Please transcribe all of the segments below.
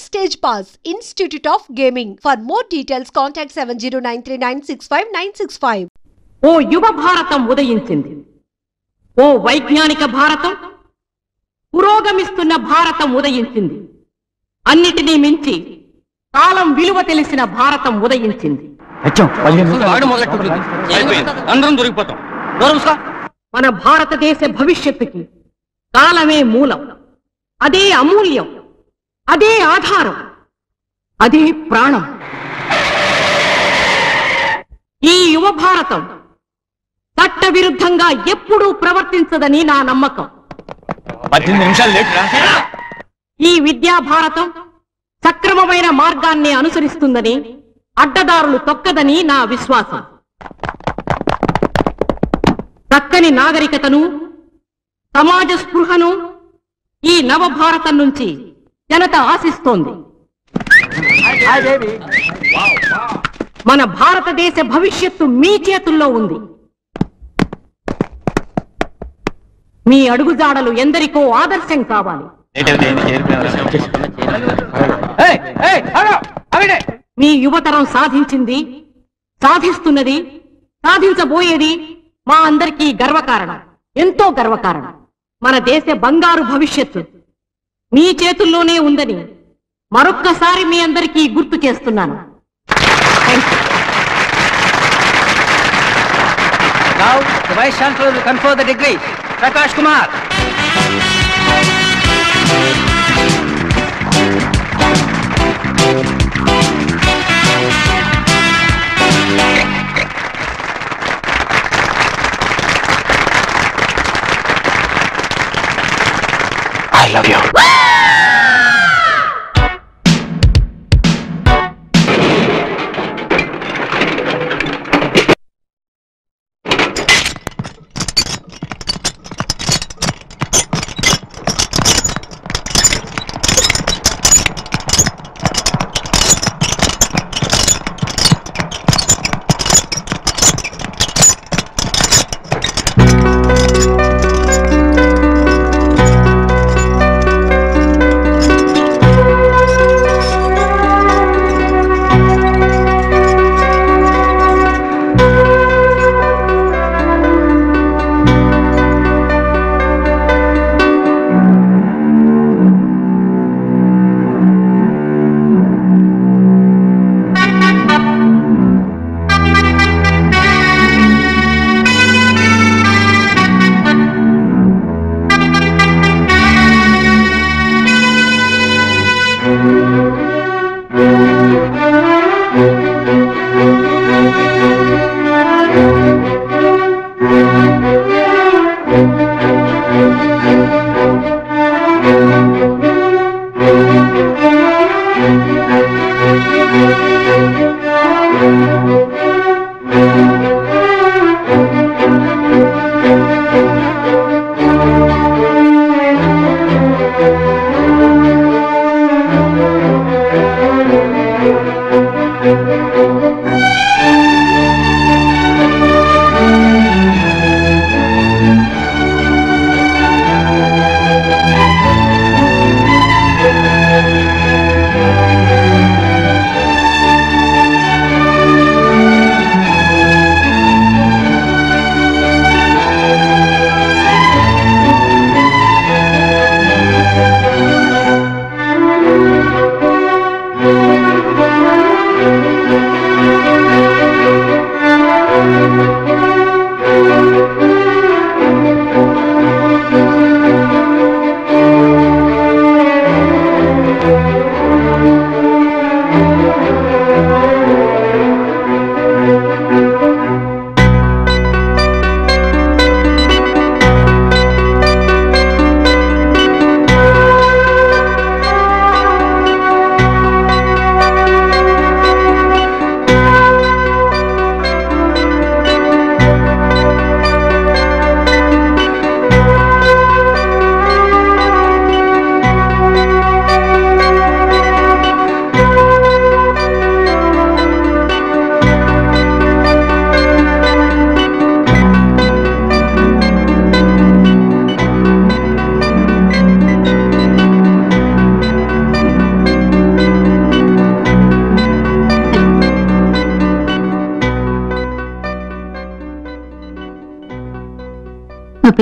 Backstage Pass, Institute of Gaming. For more details, contact 7093965965. ఓ యువ భారతం ఉదయించింది. ఓ వైజ్ఞానిక భారతం, పురోగమిస్తున్న భారతం ఉదయించింది. అన్నిటినీ మించి కాలం విలువ తెలిసిన భారతం ఉదయించింది. మన భారతదేశ భవిష్యత్తుకి కాలమే మూలం, అదే అమూల్యం, అదే ఆధారం, అదే ప్రాణం. ఈ యువ భారతం చట్ట విరుద్ధంగా ఎప్పుడూ ప్రవర్తించదని నా నమ్మకం. 18 నిమిషాలు లేట్ రా. ఈ విద్యా భారతం సక్రమమైన మార్గాన్ని అనుసరిస్తుందని, అడ్డదారులు తొక్కదని నా విశ్వాసం. చక్కని నాగరికతను, సమాజ స్పృహను ఈ నవ భారతం నుంచి జనత ఆశిస్తోంది. మన భారతదేశ భవిష్యత్తు మీ చేతుల్లో ఉంది. మీ అడుగుజాడలు ఎందరికో ఆదర్శం కావాలి. మీ యువతరం సాధించింది, సాధిస్తున్నది, సాధించబోయేది మా అందరికీ గర్వకారణం, ఎంతో గర్వకారణం. మన దేశ బంగారు భవిష్యత్తు మీ చేతుల్లోనే ఉందని మరొక్కసారి మీ అందరికీ గుర్తు చేస్తున్నాను. Now, the Vice Chancellor will confer the degree. Prakash Kumar. I love you.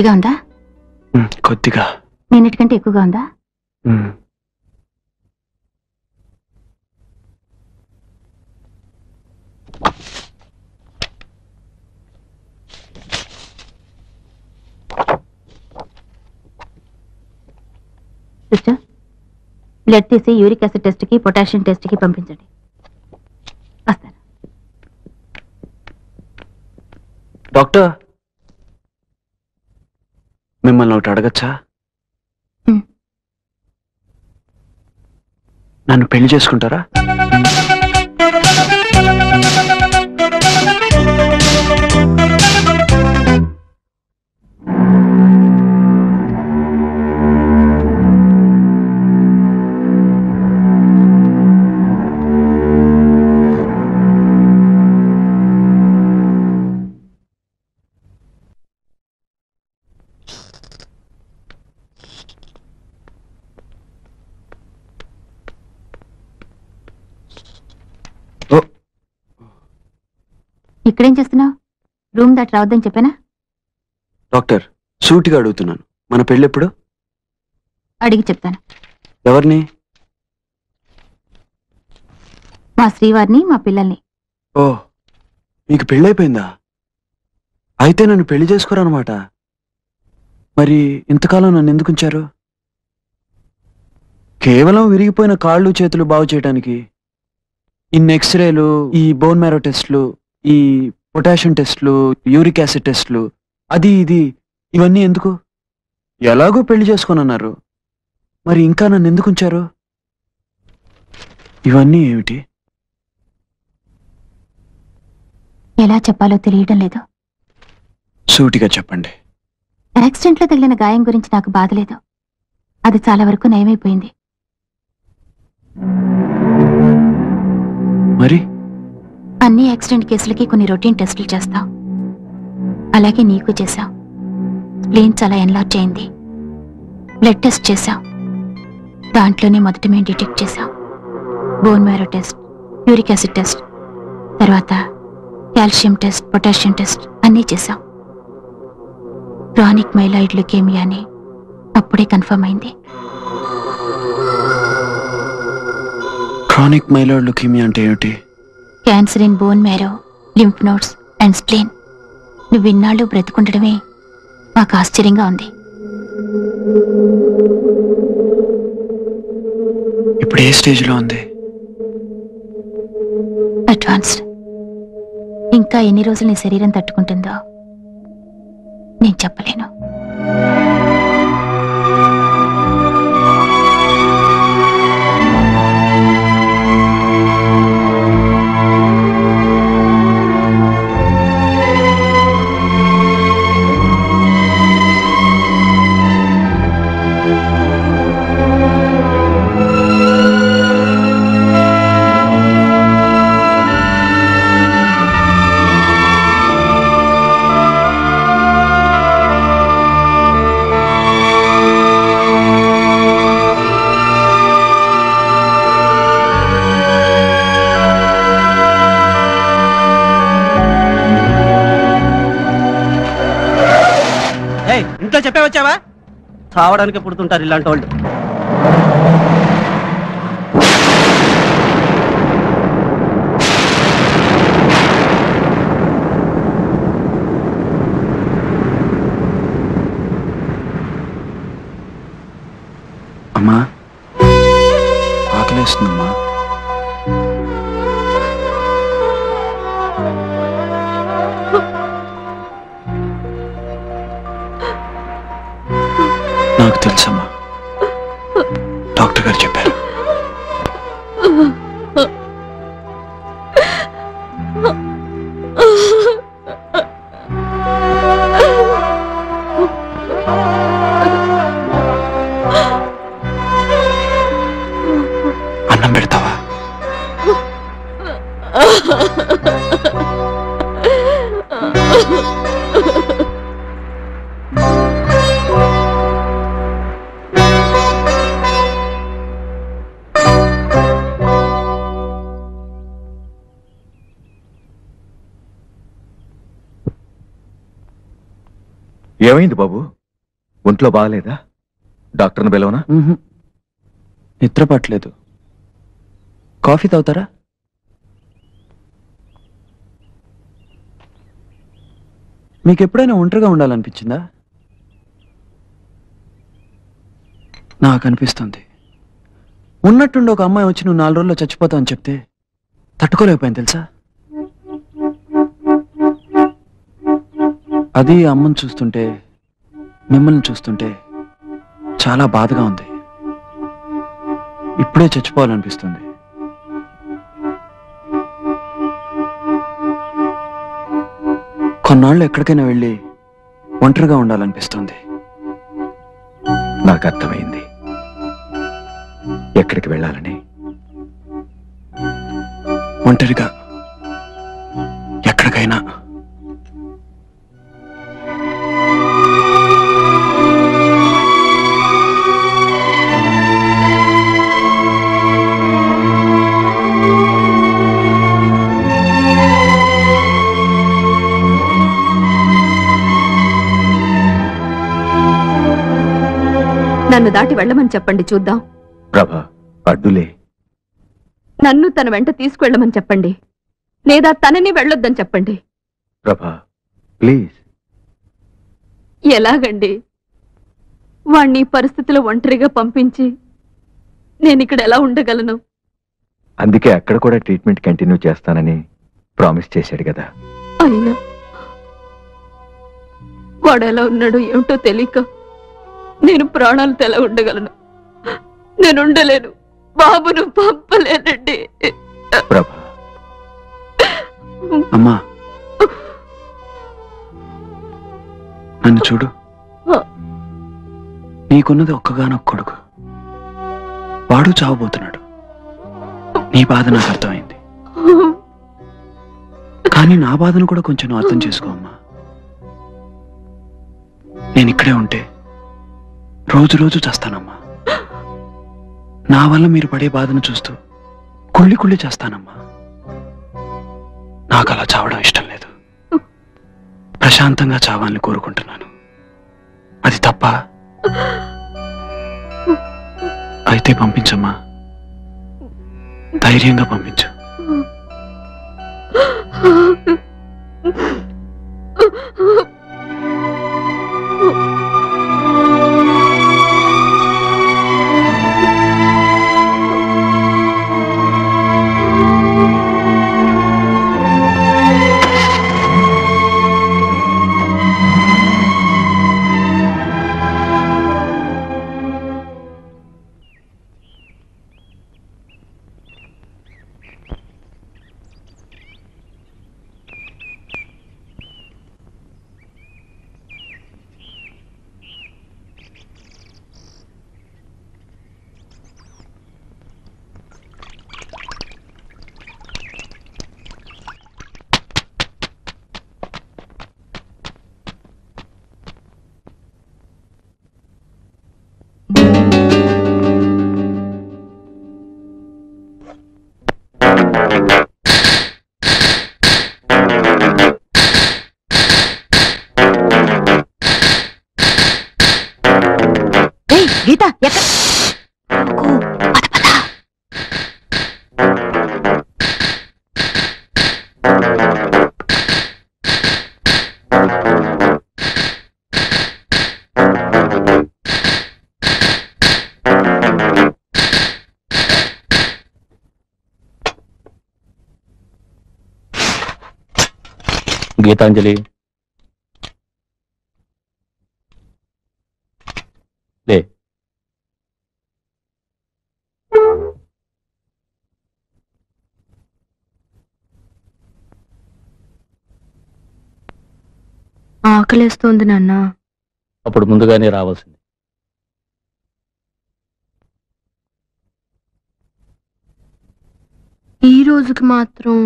నొప్పిగా ఉందా? కొద్దిగా. నిన్నటికంటే ఎక్కువగా ఉందా? సిస్టర్, బ్లడ్ తీసి యూరిక్ యాసిడ్ టెస్ట్కి పొటాషియం టెస్ట్కి పంపించండి. వస్తాను. డాక్టర్, మిమ్మల్ని ఒకటి అడగచ్చా? నన్ను పెళ్లి చేసుకుంటారా? ఇక్కడేం చేస్తున్నావు? రూమ్ దాటి రావద్దని చెప్పానా? డాక్టర్, సూటిగా అడుగుతున్నాను, మన పెళ్ళెప్పుడు? అడిగి చెప్తాను. ఎవరిని? మా శ్రీవారిని, మా పిల్లల్ని. ఓ, మీకు పెళ్ళైపోయిందా? అయితే నన్ను పెళ్లి చేసుకోరన్నమాట. మరి ఇంతకాలం నన్ను ఎందుకు ఉంచారు? కేవలం విరిగిపోయిన కాళ్ళు చేతులు బాగు చేయడానికి ఇన్ని ఎక్స్రేలు, ఈ బోన్ మ్యారో టెస్ట్లు, ఈ పొటాషియం టెస్ట్లు, యూరిక్ యాసిడ్ టెస్ట్లు, అది ఇది ఇవన్నీ ఎందుకు? ఎలాగో పెళ్లి చేసుకోనన్నారు, మరి ఇంకా నన్ను ఎందుకు ఉంచారు? ఇవన్నీ ఏమిటి? ఎలా చెప్పాలో తెలియడం లేదు. సూటిగా చెప్పండి. యాక్సిడెంట్లో తగిలిన గాయం గురించి నాకు బాధ లేదు. అది చాలా వరకు నయమైపోయింది. మరి అన్ని యాక్సిడెంట్ కేసులకి కొన్ని రొటీన్ టెస్టులు చేస్తాం. అలాగే నీకు చేశాం. స్ప్లీన్ చాలా ఎన్లార్జ్ అయింది. బ్లడ్ టెస్ట్ చేశాం. దాంట్లోనే మొదట మేము డిటెక్ట్ చేశాం. Bone marrow test, uric acid test, తర్వాత కాల్షియం టెస్ట్, పొటాషియం టెస్ట్ అన్నీ చేశాం. క్రానిక్ మైలాయిడ్ ల్యూకేమియా అని అప్పుడే కన్ఫర్మ్ అయింది. క్రానిక్ మైలాయిడ్ ల్యూకేమియా అంటే ఏమిటి? Cancer in bone marrow, lymph nodes and spleen. నువ్వు ఇన్నాళ్ళు బ్రతుకుండడమే మాకు ఆశ్చర్యంగా ఉంది. ఇప్పుడు ఏ స్టేజ్లో ఉంది? అడ్వాన్స్డ్. ఇంకా ఎన్ని రోజులు నీ శరీరం తట్టుకుంటుందో నేను చెప్పలేను. ఇంట్లో చెప్పే వచ్చావా? చావడానికి పుడుతుంటారు ఇలాంటి వాళ్ళు. అమ్మా, ఆకలేస్తుందమ్మా. నాకు తెలుసమ్మా, డాక్టర్ గారు చెప్పారు. అన్నం పెడతావా? ఏమైంది బాబు? ఒంట్లో బాగలేదా? డాక్టర్ని పిలవనా? నిద్ర పట్టలేదు. కాఫీ తాగుతారా? మీకు ఎప్పుడైనా ఒంటరిగా ఉండాలనిపించిందా? నాకు అనిపిస్తుంది. ఉన్నట్టుండి ఒక అమ్మాయి వచ్చి నువ్వు 4 రోజుల్లో చచ్చిపోతావు అని చెప్తే తట్టుకోలేకపోయాను తెలుసా. అది అమ్మని చూస్తుంటే, మిమ్మల్ని చూస్తుంటే చాలా బాధగా ఉంది. ఇప్పుడే చచ్చిపోవాలనిపిస్తుంది. కొన్నాళ్ళు ఎక్కడికైనా వెళ్ళి ఒంటరిగా ఉండాలనిపిస్తుంది. నాకు అర్థమైంది ఎక్కడికి వెళ్ళాలని. ఒంటరిగా ఎక్కడికైనా. నన్ను దాటి వెళ్ళమని చెప్పండి చూద్దాం. ప్రభా అడ్డులే. నన్ను తన వెంట తీసుకువెళ్ళమని చెప్పండి, లేదా తనని వెళ్ళొద్దని చెప్పండి. ప్రభా ప్లీజ్. ఎలాగండి? వాణ్ణి పరిస్థితిలో ఒంటరిగా పంపించి నేనిక్కడ ఎలా ఉండగలను? అందుకే అక్కడ కూడా ట్రీట్మెంట్ కంటిన్యూ చేస్తానని ప్రామిస్ చేశాడు కదా. అయినా వాడు ఎలా ఉన్నాడో ఏమిటో తెలియక నేను ప్రాణాలతో ఎలా ఉండగలను? నేను ఉండలేను. బాబును పంపలేనండి. ప్రభా అమ్మా నన్ను చూడు. నీకున్నది ఒక్కగానొక్క కొడుకు. వాడు చావబోతున్నాడు. నీ బాధ నాకు అర్థమైంది. కానీ నా బాధను కూడా కొంచెం నువ్వు అర్థం చేసుకో అమ్మా. నేను ఇక్కడే ఉంటే రోజు రోజు చేస్తానమ్మా. నా వల్ల మీరు పడే బాధను చూస్తూ కుళ్ళి కుళ్ళి చేస్తానమ్మా. నాకు అలా చావడం ఇష్టం లేదు. ప్రశాంతంగా చావాలని కోరుకుంటున్నాను. అది తప్ప అయితే పంపించమ్మా. ధైర్యంగా పంపించు. గీత ఎక్కడ? గీతాంజలి లే. ఆకలేస్తోంది నాన్న. అప్పుడు ముందుగానే రావాల్సింది. ఈ రోజుకి మాత్రం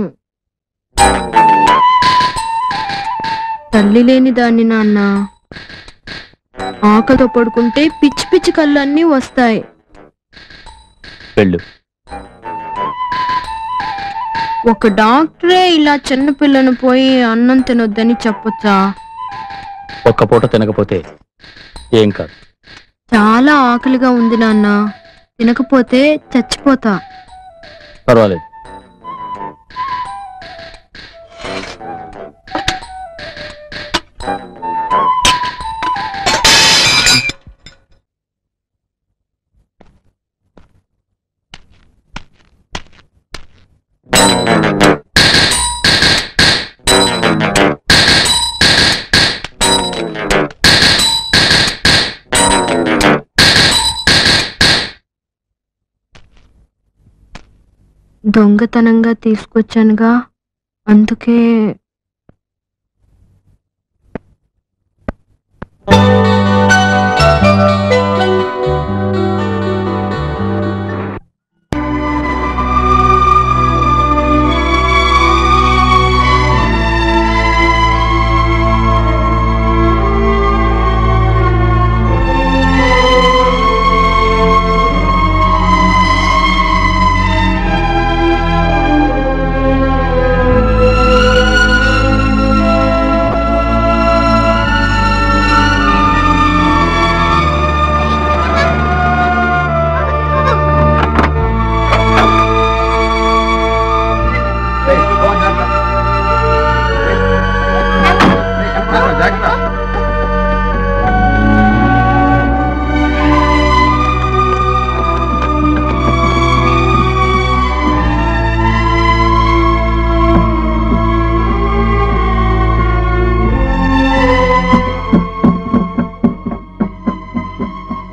తల్లి లేని దాన్ని నాన్న. ఆకలితో పడుకుంటే పిచ్చి పిచ్చి కళ్ళు అన్నీ వస్తాయి. వెళ్ళు. ఒక డాక్టరే ఇలా చిన్నపిల్లను పోయి అన్నం తినొద్దని చెప్పొచ్చా? ఒక్క పూట తినకపోతే ఏం కాదు. చాలా ఆకలిగా ఉంది నాన్న, తినకపోతే చచ్చిపోతా. పర్వాలేదు. దొంగతనంగా తీసుకొచ్చానుగా, అందుకే.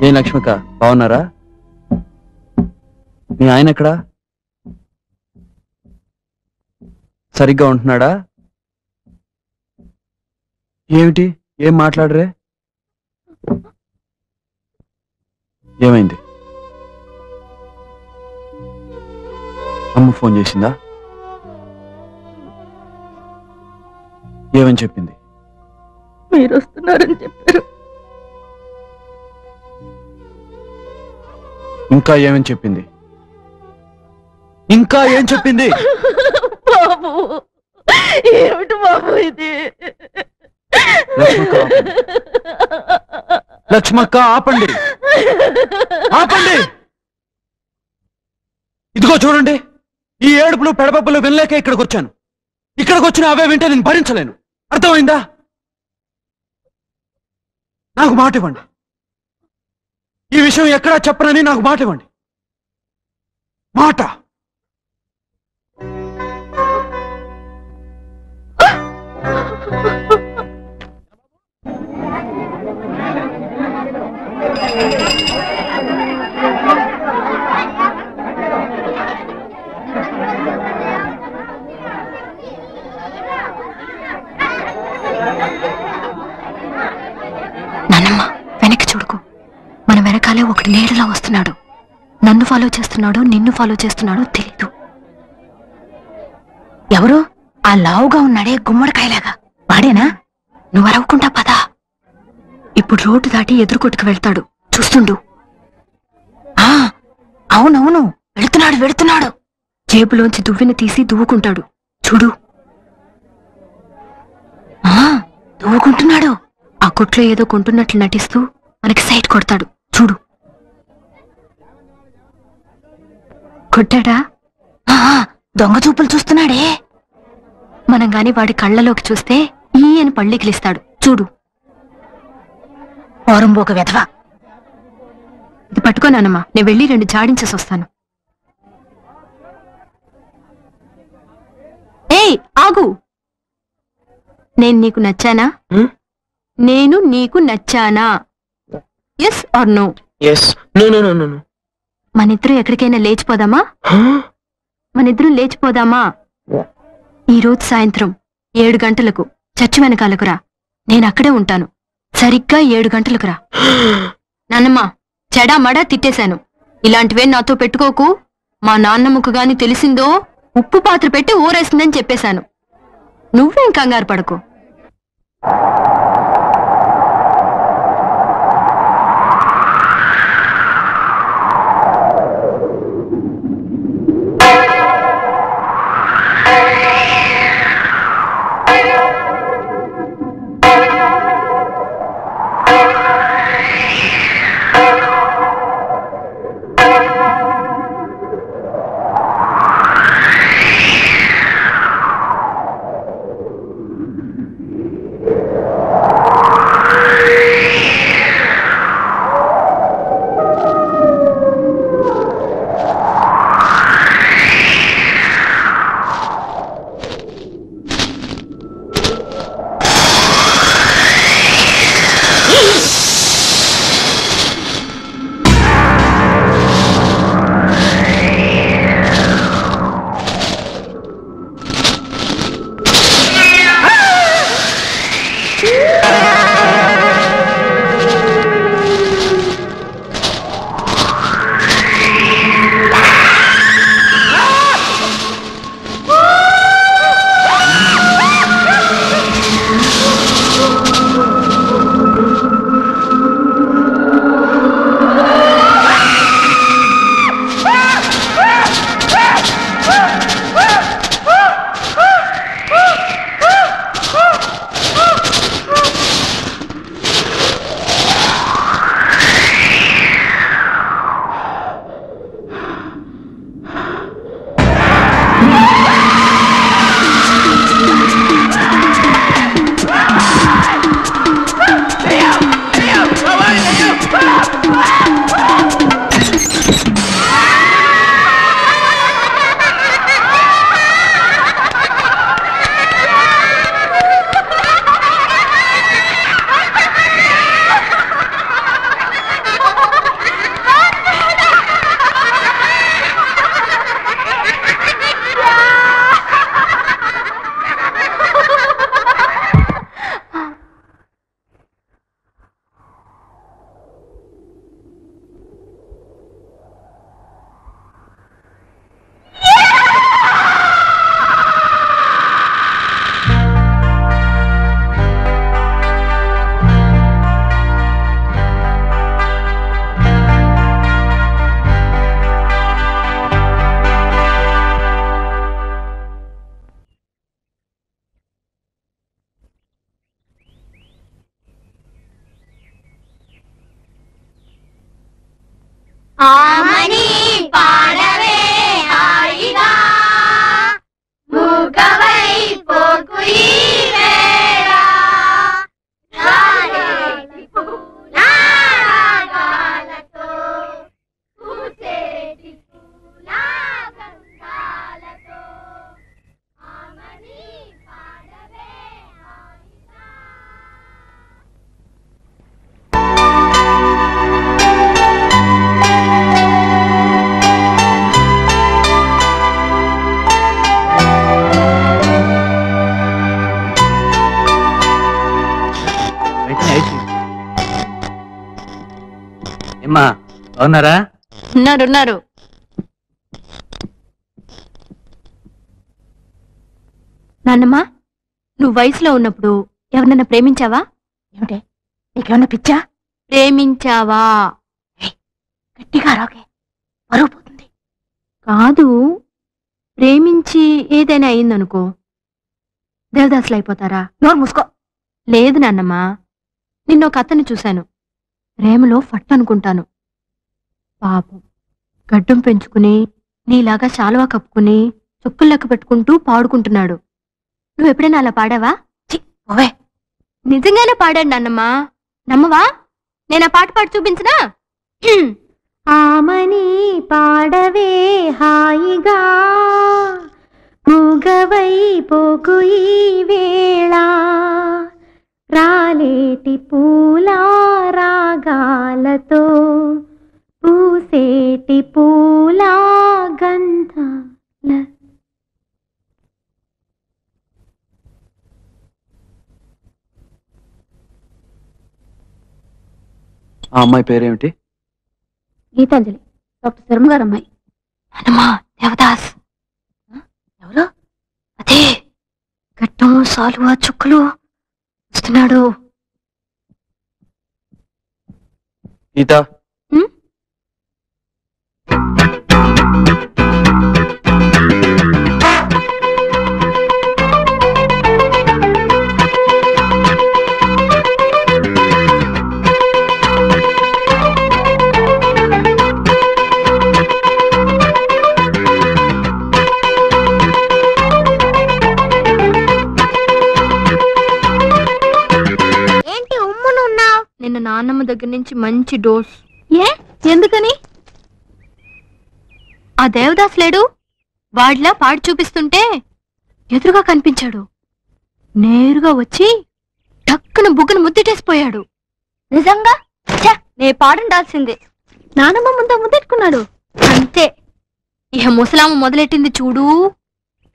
ఏం లక్ష్మిక, బాగున్నారా? మీ ఆయన ఎక్కడా? సరిగ్గా ఉంటున్నాడా? ఏమిటి, ఏం మాట్లాడరే? ఏమైంది? అమ్మ ఫోన్ చేసిందా? ఏమని చెప్పింది? మీరు వస్తున్నారని చెప్పారు. ఇంకా ఏమని చెప్పింది? ఇంకా ఏం చెప్పింది? బాబు, ఏమిటి బాబు ఇది? లక్ష్మక్క, ఆపండి, ఆపండి. ఇదిగో చూడండి, ఈ ఏడుపులు పెడపప్పులు వినలేక ఇక్కడికి వచ్చాను. ఇక్కడికి వచ్చిన అవే వింటే నేను భరించలేను. అర్థమైందా? నాకు మాట ఇవ్వండి. ఈ విషయం ఎక్కడా చెప్పనని నాకు మాట ఇవ్వండి. మాట. నాన్నమ్మ, వెనక్కి చూడుకో. మన వెనకాలే ఒకటి నీడలా వస్తున్నాడు. నన్ను ఫాలో చేస్తున్నాడో నిన్ను ఫాలో చేస్తున్నాడో తెలీదు. ఎవరు? ఆ లావుగా ఉన్నాడే గుమ్మడికాయలాగా, వాడేనా? నువ్వు అరవకుండా పదా. ఇప్పుడు రోడ్డు దాటి ఎదురుకొట్టుకు వెళ్తాడు, చూస్తుండు. ఆ అవునవును, వెళుతున్నాడు వెళుతున్నాడు. జేబులోంచి దువ్విని తీసి దువ్వుకుంటాడు, చూడు. దువ్వుకుంటున్నాడు. ఆ కొట్లో ఏదో కొంటున్నట్లు నటిస్తూ మనకి సైట్ కొడతాడు, చూడు. కొట్టాడా? దొంగ చూపులు చూస్తున్నాడే. మనం గాని వాడి కళ్ళలోకి చూస్తే ఈ అని పళ్ళికిలిస్తాడు, చూడు. పోరంబోక వెధవా. ఇది పట్టుకోనానమ్మా, నేను వెళ్ళి 2 జాడించేసి వస్తాను. ఏయ్ ఆగు. నేను నీకు నచ్చానా? నేను నీకు నచ్చానా? Yes or no? Yes. No no no no. మనిద్దరం ఎక్కడికైనా లేచిపోదామా? మనిద్దరం లేచిపోదామా? ఈరోజు సాయంత్రం 7 గంటలకు చర్చి వెనకాలకు రా. నేను అక్కడే ఉంటాను. సరిగ్గా 7 గంటలకు రా. నాన్నమ్మ, చెడా మడా తిట్టేశాను. ఇలాంటివే నాతో పెట్టుకోకు. మా నాన్నమ్మకు గాని తెలిసిందో ఉప్పు పాత్ర పెట్టి ఊరేసిందని చెప్పేశాను. నువ్వేం కంగారు పడకు. ఆమని పాడవే హాయిగా మూగవై పోకు ఈ వేళ రాలేటి పూల రాగాలతో పూసేటి పూల గంధాలతో ఆమని పాడవే హాయిగా. ఏమ్మా బాగున్నారా? ఉన్నారు. నాన్నమ్మ, నువ్వు వయసులో ఉన్నప్పుడు ఎవరినైనా ప్రేమించావా? ఏమిటే నీకేమన్నా పిచ్చా? ప్రేమించావా? గట్టిగా రాకే, పరువు పోతుంది. కాదు, ప్రేమించి ఏదైనా అయిందనుకో దేవదాసులు అయిపోతారా? నోరు మూసుకో. లేదు నాన్నమ్మ, నిన్న ఒక అతన్ని చూశాను. ప్రేమలో ఫట్ అనుకుంటాను. పాపం గడ్డం పెంచుకుని నీలాగా శాలువా కప్పుకుని చుక్కులు లెక్క పెట్టుకుంటూ పాడుకుంటున్నాడు. నువ్వెప్పుడైనా అలా పాడావా? ఓవే, నిజంగానే పాడాడు నాన్నమ్మ. నమ్మవా? నేను ఆ పాట పాడి చూపించనా? ఆమని పాడవే హాయిగా మూగవై పోకు ఈ వేళ రాలేటి పూల రాగాలతో పూసేటి పూల గంధాల. ఆ అమ్మాయి పేరేమిటి? గీతాంజలి, డాక్టర్ శర్మ గారు అమ్మాయి. అన్నమా, దేవదాస్. ఎవరు? అదే గడ్డం సాలువా చుక్కలు వస్తున్నాడు. గీత, నిన్న నాన్నమ్మ దగ్గర నుంచి మంచి డోస్. ఎందుకని? ఆ దేవదాస్ లేడు, వాడిలా పాడి చూపిస్తుంటే ఎదురుగా కనిపించాడు. నేరుగా వచ్చి టక్కున బుగ్గను ముద్దెట్టేసిపోయాడు. నిజంగా నే పాడుండాల్సిందే. నానమ్మ ముందు ముద్దెట్టుకున్నాడు. అంతే, ఇహ ముసలామ మొదలెట్టింది చూడు.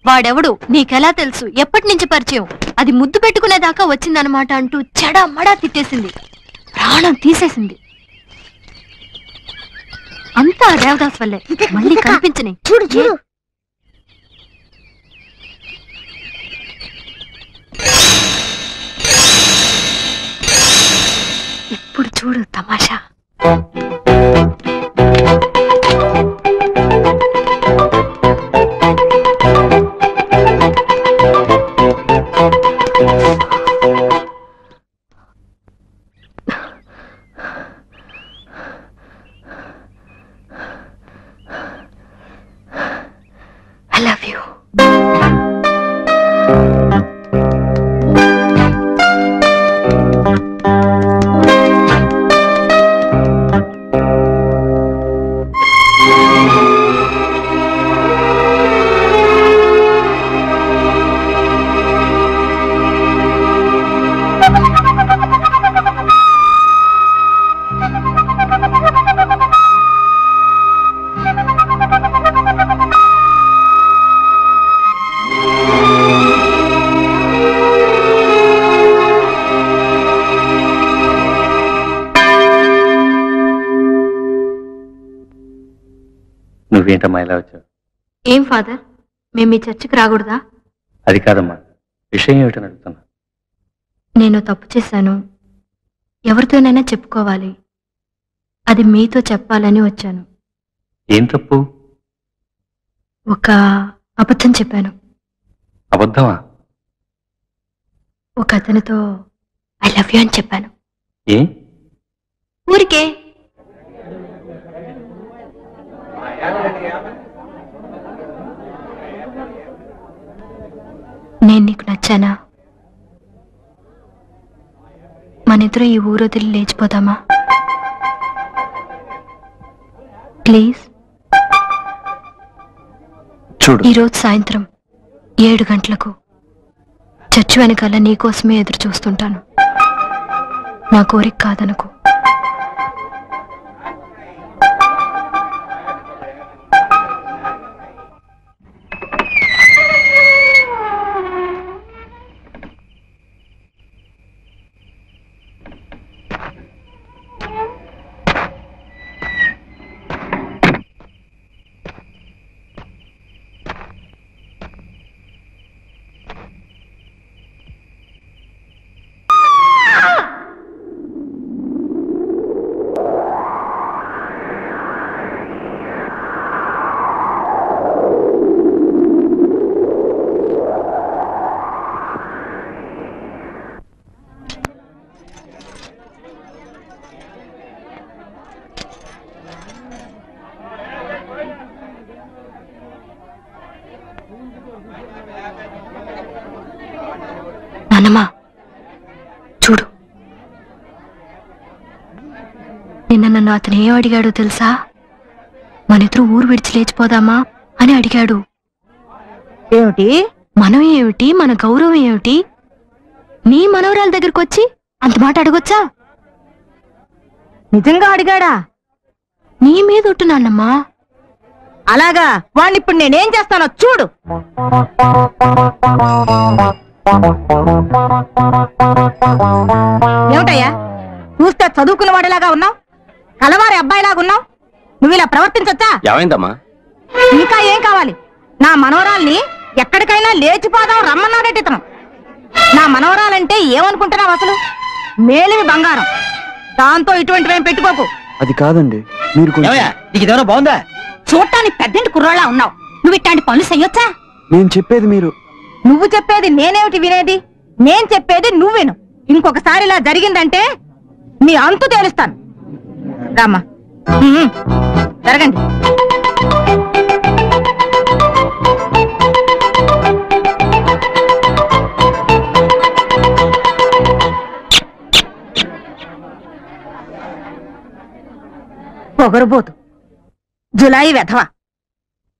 వాడెవడు నీకెలా తెలుసు, ఎప్పటి నుంచి పరిచయం, అది ముద్దు పెట్టుకునేదాకా వచ్చిందనమాట అంటూ చెడా మడా తిట్టేసింది, ప్రాణం తీసేసింది. అంతా దేవదాస్ వల్లే. మళ్ళీ కనిపించని. చూడు చూడు. ఇప్పుడు చూడు తమాషా. I love you. నువ్వేంటమ్మా ఇలా వచ్చావు? ఏం ఫాదర్, మేము మీ చర్చికి రాకూడదా? అది కాదమ్మా, విషయం ఏమిటని అడుగుతున్నా. నేను తప్పు చేశాను, ఎవరితోనైనా చెప్పుకోవాలి, అది మీతో చెప్పాలని వచ్చాను. ఏం తప్పు? ఒక అబద్ధం చెప్పాను. అబద్ధమా? ఒక అతనితో ఐ లవ్ యూ అని చెప్పాను. ఏ? ఊరికే. నేను నీకు నచ్చానా? మనిద్దరూ ఈ ఊరు వదిలి లేచిపోదామా? ప్లీజ్. చూడు, ఈరోజు సాయంత్రం 7 గంటలకు చర్చి వెనకాల నీకోసమే ఎదురు చూస్తుంటాను. నా కోరిక కాదనుకో. నాన్నమ్మా, చూడు, నిన్న నన్ను అతను ఏం అడిగాడో తెలుసా? మనిద్దరూ ఊరు విడిచి లేచిపోదామా అని అడిగాడు. ఏమిటి? మనం ఏమిటి, మన గౌరవం ఏమిటి? నీ మనవరాల దగ్గరకు వచ్చి అంత మాట అడగొచ్చా? నిజంగా అడిగాడా? నీ మీద ఒట్టు నాన్నమ్మా. అలాగా? వాణ్ణి ఇప్పుడు నేనేం చేస్తానో చూడు. ఏమిటయ్యా చూస్తే చదువుకున్న వాడిలాగా ఉన్నావు, కలవారి అబ్బాయిలాగా ఉన్నావు. నువ్వు ఇలా ప్రవర్తించొచ్చా? ఏమైందమ్మా? ఇంకా ఏం కావాలి? నా మనవరాల్ని ఎక్కడికైనా లేచిపోదాం రమ్మన్నాడట ఇతను. నా మనవరాలంటే ఏమనుకుంటున్నావు అసలు? మేలిమి బంగారం. దాంతో ఇటువంటివేం పెట్టుకోకు. అది కాదండి, మీరు కొంచెం- నీకు ఇదేమైనా బాగుందా? చూడటానికి పెద్దంటి కుర్రోళ్ళ ఉన్నావు. నువ్వు ఇట్లాంటి పనులు చెయ్యొచ్చా? నేను చెప్పేది మీరు. నువ్వు చెప్పేది నేనేమిటి వినేది? నేను చెప్పేది నువ్వేను. ఇంకొకసారి ఇలా జరిగిందంటే నీ అంతు తేలుస్తాను. రామ్మా, జరగండి. పొగరుబోతు, జులాయి వెధవ,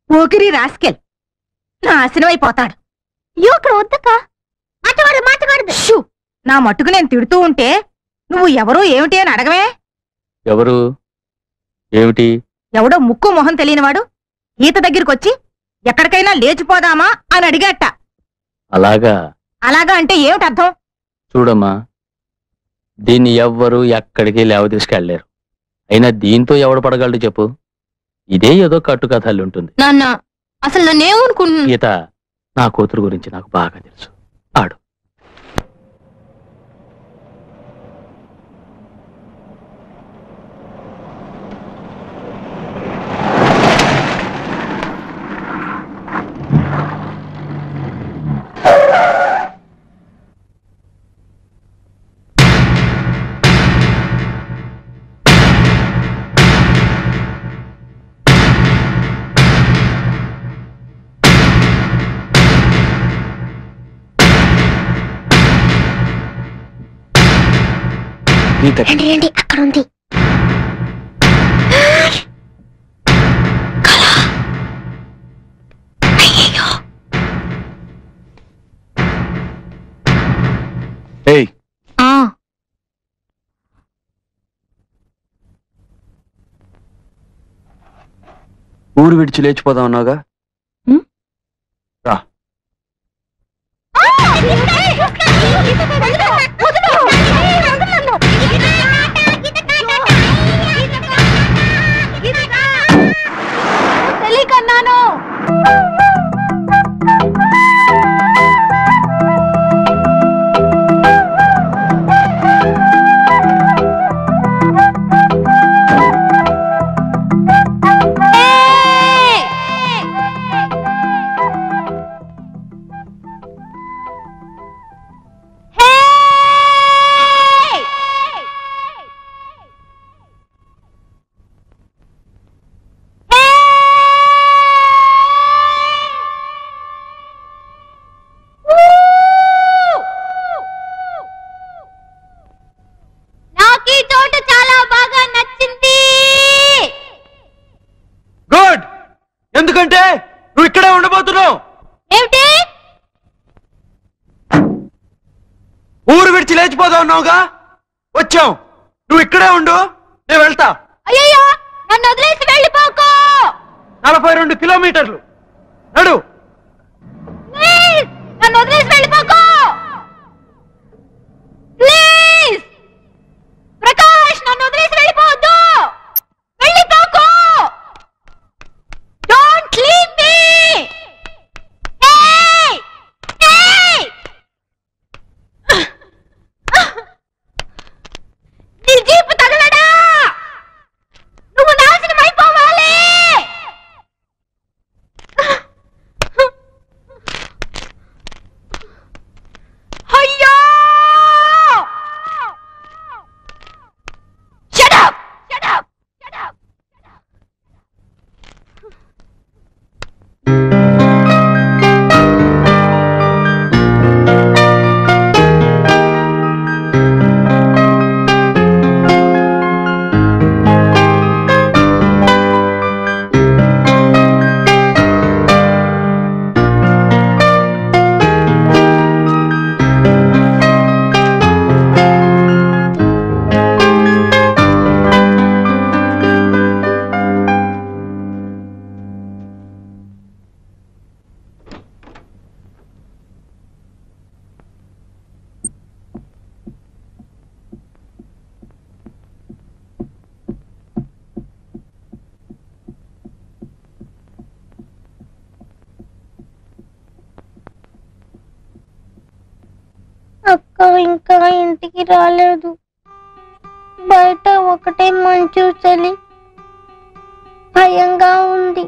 ఓకిరి రాస్కెల్, నాశనమైపోతాడు. ఇక్కడ వద్దక మాటగాడు. నా మట్టుకు నేను తిడుతూ ఉంటే నువ్వు ఎవరు ఏమిటి అని అడగవే. ఎవరు ఏమిటి? ఎవడో ముక్కు మొహం తెలియనివాడు ఈత దగ్గరికొచ్చి ఎక్కడికైనా లేచిపోదామా అని అడిగేట. అలాగా? అలాగా అంటే ఏమిటి అర్థం? చూడమ్మా, దీన్ని ఎవ్వరు ఎక్కడికి లేవ తీసుకెళ్లేరు. అయినా దీంతో ఎవడు పడగలడు చెప్పు? ఇదే ఏదో కట్టుకథలు ఉంటుంది. నాన్న, అసలు నన్నేమనుకుంటున్నా? గీత, నా కూతురు గురించి నాకు బాగా తెలుసు. ఆడు. రండి, అక్కడ ఉంది. ఏయ్, ఊరు విడిచి లేచిపోదాం అన్నావుగా? రా. తెలియకన్నాను. వదలు. ఏమిటి? ఊరు విడిచి లేచిపోతా ఉన్నావుగా, వచ్చావు. నువ్వు ఇక్కడే ఉండు, నేను వెళ్తా. అయ్యో, నన్ను వదిలేసి వెళ్ళిపోకు. 42 కిలోమీటర్లు నడు. ప్లీజ్ నన్ను వదిలేసి వెళ్ళిపోకు. ప్లీజ్ ప్రకాష్, నన్ను వదిలేసి వెళ్ళిపోవద్దు. వెళ్ళిపోకు. Don't leave me. నీ జీపు తగలడా, నువ్వు నాశనం అయిపోవాలి. అయ్యో! Shut up! Shut up! Shut up! అక్క ఇంకా ఇంటికి రాలేదు. బయట ఒకటే మంచు చలి, భయంగా ఉంది.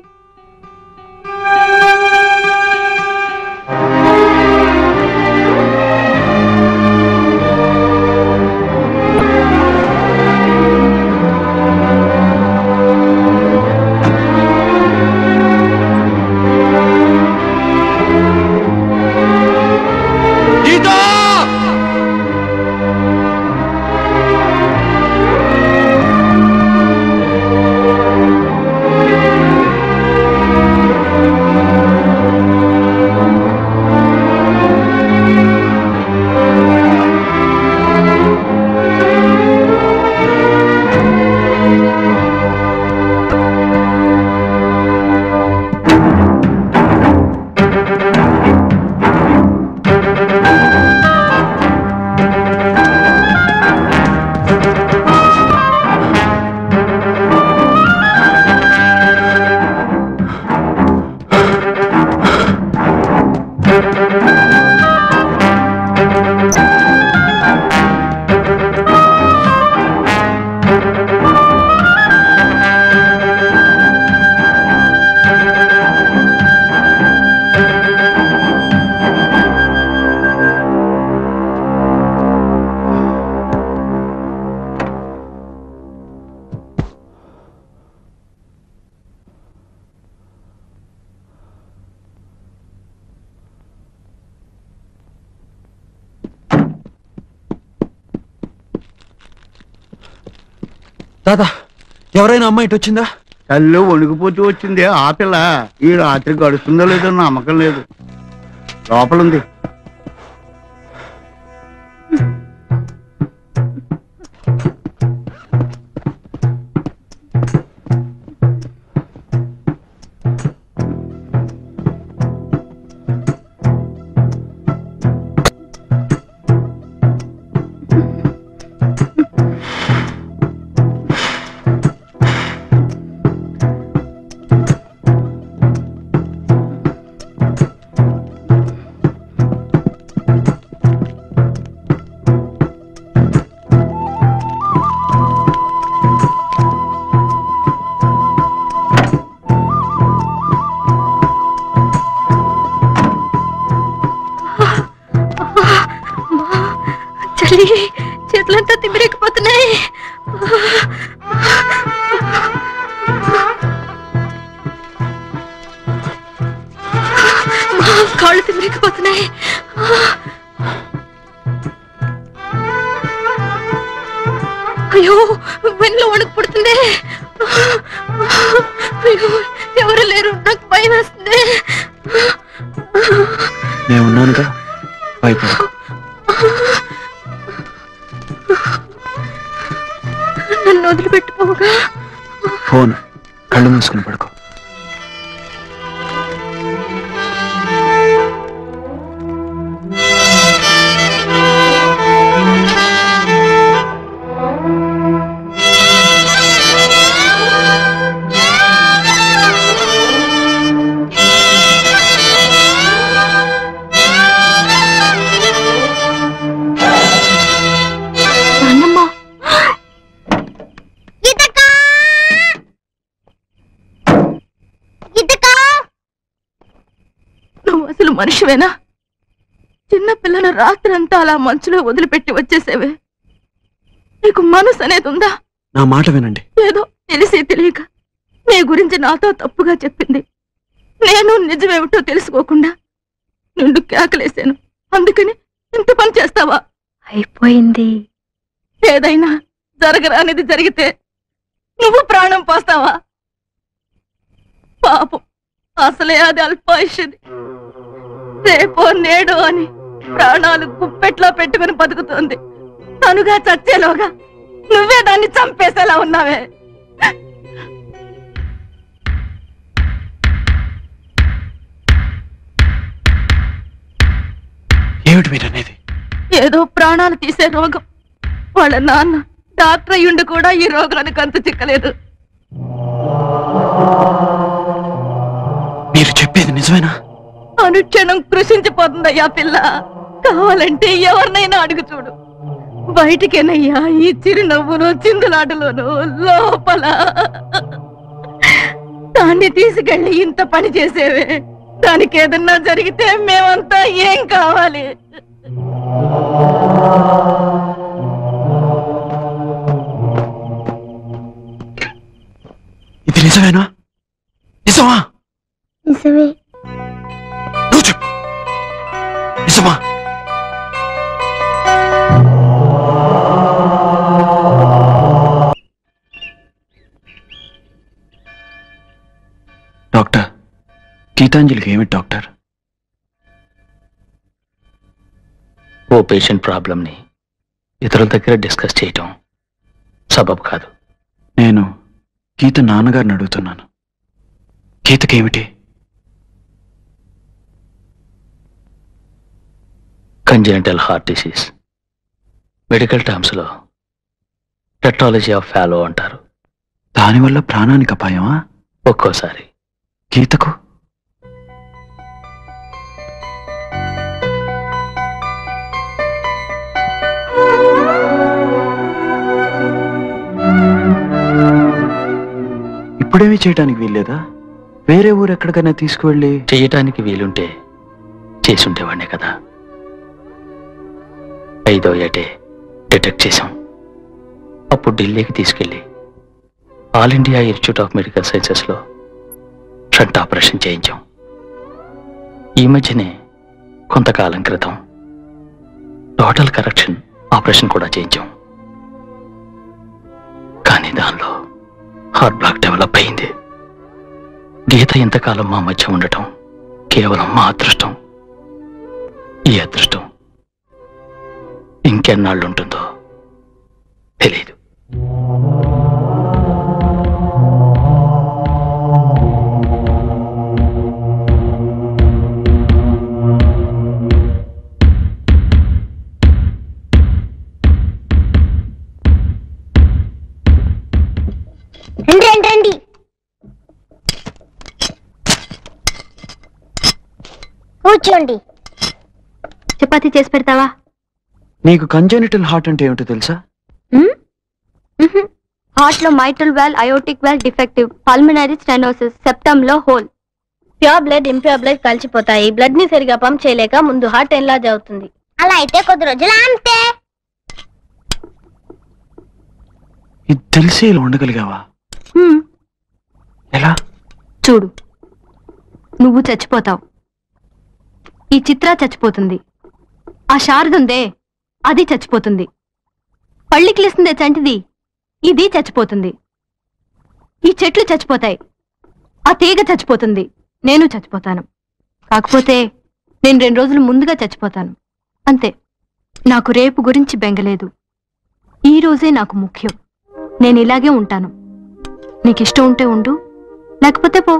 తాత, ఎవరైనా అమ్మాయి ఇటు వచ్చిందా? తల్లి వణికిపోతూ వచ్చింది. ఆ పిల్ల ఈ రాత్రి గడుస్తుందో లేదో నమ్మకం లేదు. లోపలుంది. చేతులంతా తిమ్మిరెక్కిపోతున్నాయి. కాళ్ళు తిమ్మిరెక్కిపోతున్నాయి. అయ్యో, వెన్నులో వణుకు పుడుతుంది. అయ్యో, ఎవరు లేరు, నాకు భయం వేస్తుంది. నేనున్నానుగా, భయపడకు. నన్ను వదిలిపెట్టుకోగా. ఫోన్ కళ్ళు మూసుకుని పడుకో. అసలు మనిషివేనా? చిన్నపిల్లను రాత్రంతా అలా మంచులో వదిలిపెట్టి వచ్చేసేవే. నీకు మనసు అనేది ఉందా? నా మాట వినండి. ఏదో తెలిసి తెలియక నీ గురించి నాతో తప్పుగా చెప్పింది. నేను నిజమేమిటో తెలుసుకోకుండా నిండు కేకలేశాను. అందుకని ఇంత పని చేస్తావా? అయిపోయింది. ఏదైనా జరగరానిది జరిగితే నువ్వు ప్రాణం పోస్తావా? పాపం, అసలే అది అల్పాయుష్ది. రేపో నేడో అని ప్రాణాలు గుప్పెట్లో పెట్టుకుని బతుకుతుంది. తనుగా చచ్చేలోగా నువ్వే దాన్ని చంపేసేలా ఉన్నావే. ఏమిటి మీరనేది? ఏదో ప్రాణాలు తీసే రోగం. వాళ్ళ నాన్న డాక్టర్ అయ్యుండి కూడా ఈ రోగానికి అంత చిక్కలేదు. మీరు చెప్పేది నిజమేనా? అనుక్షణం కృషించిపోతుందయ్యా పిల్ల. కావాలంటే ఎవరినైనా అడుగు చూడు. బయటికేనయ్యా ఈ చిరునవ్వును చిందులాటలోను లోపల. దాన్ని తీసుకెళ్ళి ఇంత పని చేసేవే. దానికి ఏదన్నా జరిగితే మేమంతా ఏం కావాలి? ఇది నిజమేనా? నిజమా? నిజమే. నువ్వు చెప్పు, నిజమా? డాక్టర్, గీతాంజలికి ఏమిటి డాక్టర్? ఓ పేషెంట్ ప్రాబ్లంని ఇతరుల దగ్గర డిస్కస్ చేయటం సబబు కాదు. నేను గీత నాన్నగారిని అడుగుతున్నాను. గీతకేమిటి? Congenital heart disease. మెడికల్ టర్మ్స్లో టెట్రాలజీ ఆఫ్ ఫాలో అంటారు. దానివల్ల ప్రాణానికి అపాయమా? ఒక్కోసారి. గీతకు? ఇప్పుడేమీ చేయటానికి వీల్లేదా? వేరే ఊరు ఎక్కడికైనా తీసుకువెళ్ళి చేయటానికి వీలుంటే చేసుండేవాడినే కదా. 5వ ఏటే డిటెక్ట్ చేశాం. అప్పుడు ఢిల్లీకి తీసుకెళ్ళి All India Institute of Medical సైన్సెస్లో షంట్ ఆపరేషన్ చేయించాం. ఈ మధ్యనే కొంతకాలం క్రితం టోటల్ కరెక్షన్ ఆపరేషన్ కూడా చేయించాం. కానీ దానిలో హార్ట్ బ్లాక్ డెవలప్ అయింది. గీత ఇంతకాలం మా మధ్య ఉండటం కేవలం మా అదృష్టం. ఈ అదృష్టం ఇంకెన్నాళ్ళు ఉంటుందో తెలీదు. రండి. కూర్చోండి. చపాతీ చేసి పెడతావా? నీకు కంజెనిటల్ హార్ట్ అంటే ఏమిటో తెలుసా? హార్ట్ లో mitral valve, aortic valve defective, pulmonary stenosis, septum లో hole. Pure blood, impure blood కలిసిపోతాయి. బ్లడ్ ని సరిగా పంప్ చేయలేక ముందు హార్ట్ ఎన్లార్జ్ అవుతుంది. అలా అయితే కొద్ది రోజులు అంతే. ఇది తెలిసి ఇలా ఉండగలిగావా? ఎలా? చూడు, నువ్వు చచ్చిపోతావు, ఈ చిత్ర చచ్చిపోతుంది, ఆ శారదుందే అది చచ్చిపోతుంది, పళ్ళికిలిస్తుందే చంటిది ఇది చచ్చిపోతుంది, ఈ చెట్లు చచ్చిపోతాయి, ఆ తీగ చచ్చిపోతుంది, నేను చచ్చిపోతాను. కాకపోతే నేను 2 రోజులు ముందుగా చచ్చిపోతాను అంతే. నాకు రేపు గురించి బెంగలేదు. ఈ రోజే నాకు ముఖ్యం. నేను ఇలాగే ఉంటాను. నీకు ఇష్టం ఉంటే ఉండు, లేకపోతే పో.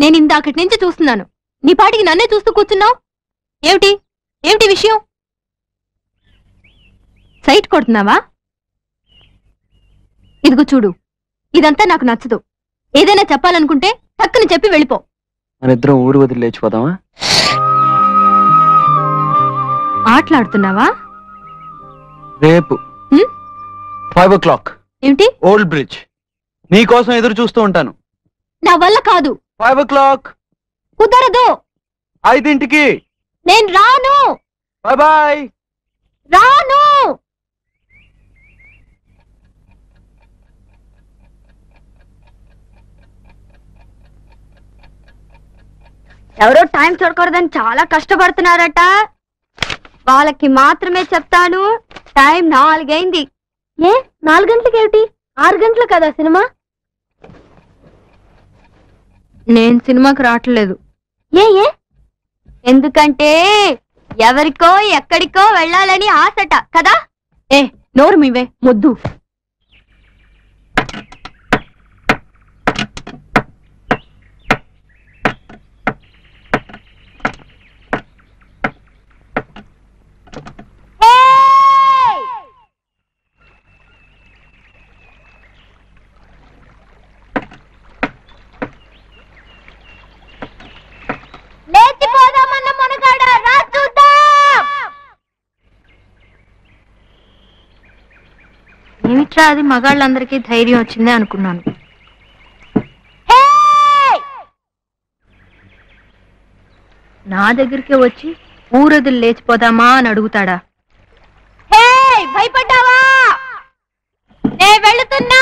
నేను ఇందాకటి నుంచి చూస్తున్నాను. నీ పాటికి నన్నే చూస్తూ కూర్చున్నావు. ఏమిటి ఏమిటి విషయం? సైట్ కొడుతున్నావా? ఇదిగో చూడు, ఇదంతా నాకు నచ్చదు. ఏదైనా చెప్పాలనుకుంటే టక్కుని చెప్పి వెళ్ళిపో. మనిద్దరం ఊరు వదిలి లేచిపోదామా? ఆటలాడుతున్నావా? రేపు 5 o'clock ఏమిటి? Old bridge. నీకోసం ఎదురు చూస్తూ ఉంటాను. నా వల్ల కాదు. 5 o'clock కుదరదు. 5ంటికి నేను రాను. Bye bye. రాను. ఎవరో టైం చూడకూడదని చాలా కష్టపడుతున్నారట. వాళ్ళకి మాత్రమే చెప్తాను. టైం 4 అయింది. ఏ 4 గంటలకి ఏమిటి? 6 గంటలు కదా సినిమా. నేను సినిమాకి రావట్లేదు. ఏ ఏ ఎందుకంటే ఎవరికో ఎక్కడికో వెళ్ళాలని ఆశట కదా. ఏ నోరు మీవే మొద్దు. లేచిపోదామన్న మునగాడ రా చూద్దాం. ఏమిట్రా అది మగాళ్ళందరికీ ధైర్యం వచ్చిందే అనుకున్నాను. నా దగ్గరికి వచ్చి ఊరొదిలి లేచిపోదామా అని అడుగుతాడా? భయపడ్డావా? నే వెళుతున్నా.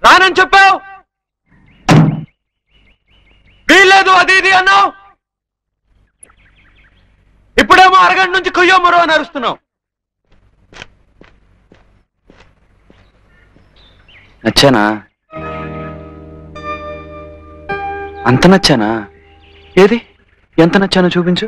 రానని చెప్పావు, వీల్లేదు అది ఇది అన్నావు. ఇప్పుడేమో అరగంట నుంచి కుయ్యో మరో అని అరుస్తున్నావు. నచ్చానా? అంత నచ్చానా? ఏది ఎంత నచ్చానో చూపించు.